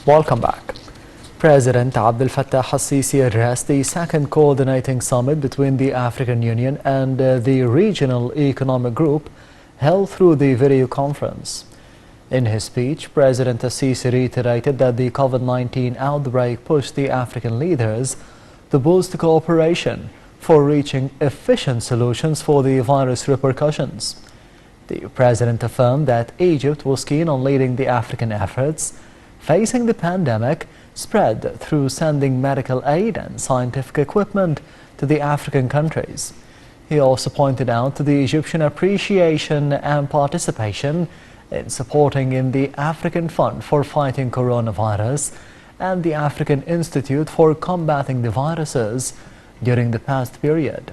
Welcome back. President Abdel Fattah al-Sisi addressed the second coordinating summit between the African Union and the Regional Economic Group held through the video conference. In his speech, President al-Sisi reiterated that the COVID-19 outbreak pushed the African leaders to boost cooperation for reaching efficient solutions for the virus repercussions. The president affirmed that Egypt was keen on leading the African efforts facing the pandemic spread through sending medical aid and scientific equipment to the African countries. He also pointed out to the Egyptian appreciation and participation in supporting in the African Fund for Fighting Coronavirus and the African Institute for Combating the Viruses during the past period.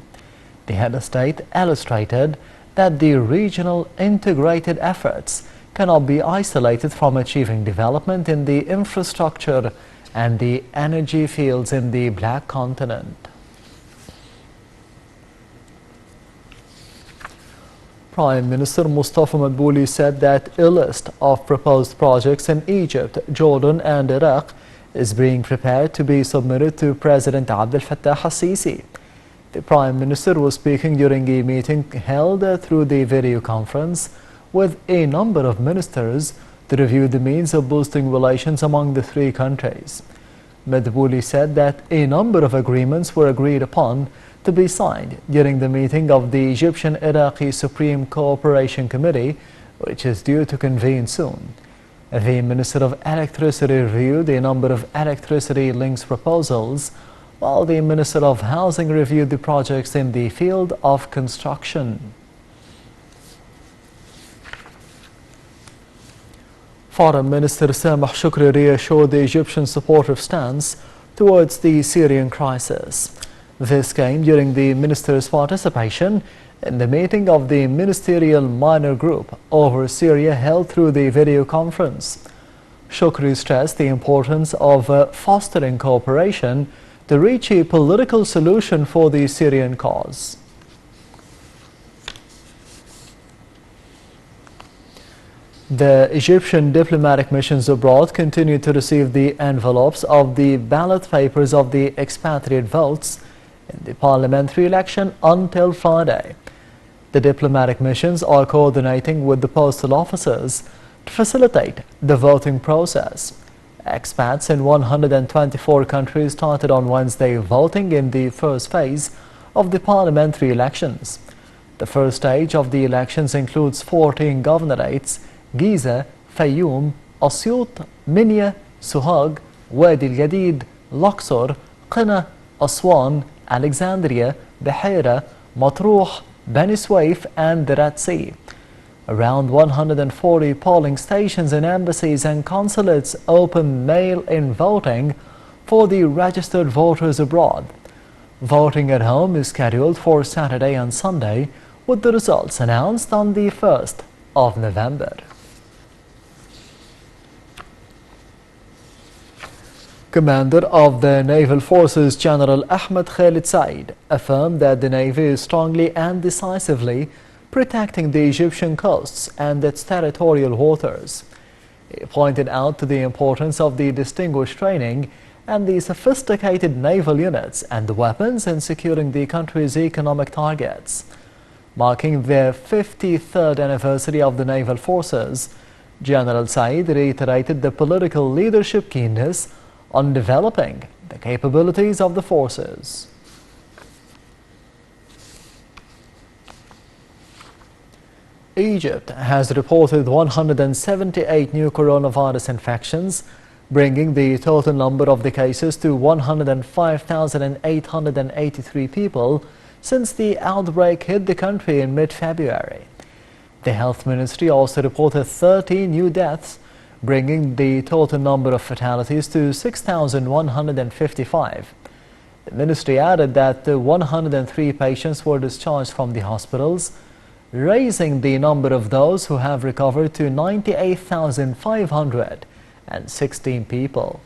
The head of state illustrated that the regional integrated efforts cannot be isolated from achieving development in the infrastructure and the energy fields in the Black Continent. Prime Minister Mustafa Madbouli said that a list of proposed projects in Egypt, Jordan and Iraq is being prepared to be submitted to President Abdel Fattah al-Sisi. The Prime Minister was speaking during a meeting held through the video conference with a number of ministers to review the means of boosting relations among the three countries. Madbouli said that a number of agreements were agreed upon to be signed during the meeting of the Egyptian-Iraqi Supreme Cooperation Committee, which is due to convene soon. The Minister of Electricity reviewed a number of electricity links proposals, while the Minister of Housing reviewed the projects in the field of construction. Foreign Minister Sameh Shoukry reassured the Egyptian supportive stance towards the Syrian crisis. This came during the minister's participation in the meeting of the Ministerial Minor Group over Syria held through the video conference. Shoukry stressed the importance of fostering cooperation to reach a political solution for the Syrian cause. The Egyptian diplomatic missions abroad continue to receive the envelopes of the ballot papers of the expatriate votes in the parliamentary election until Friday. The diplomatic missions are coordinating with the postal officers to facilitate the voting process. Expats in 124 countries started on Wednesday voting in the first phase of the parliamentary elections. The first stage of the elections includes 14 governorates: Giza, Fayoum, Asyut, Minya, Suhag, Wadi al-Jadid, Luxor, Qina, Aswan, Alexandria, Behaira, Matruh, Beni Suef and the Red Sea. Around 140 polling stations and embassies and consulates open mail-in voting for the registered voters abroad. Voting at home is scheduled for Saturday and Sunday, with the results announced on the 1st of November. Commander of the Naval Forces General Ahmed Khalid Said affirmed that the Navy is strongly and decisively protecting the Egyptian coasts and its territorial waters. He pointed out to the importance of the distinguished training and the sophisticated naval units and the weapons in securing the country's economic targets. Marking the 53rd anniversary of the Naval Forces, General Said reiterated the political leadership keenness on developing the capabilities of the forces. Egypt has reported 178 new coronavirus infections, bringing the total number of the cases to 105,883 people since the outbreak hit the country in mid-February. The Health Ministry also reported 30 new deaths, bringing the total number of fatalities to 6,155. The ministry added that 103 patients were discharged from the hospitals, raising the number of those who have recovered to 98,516 people.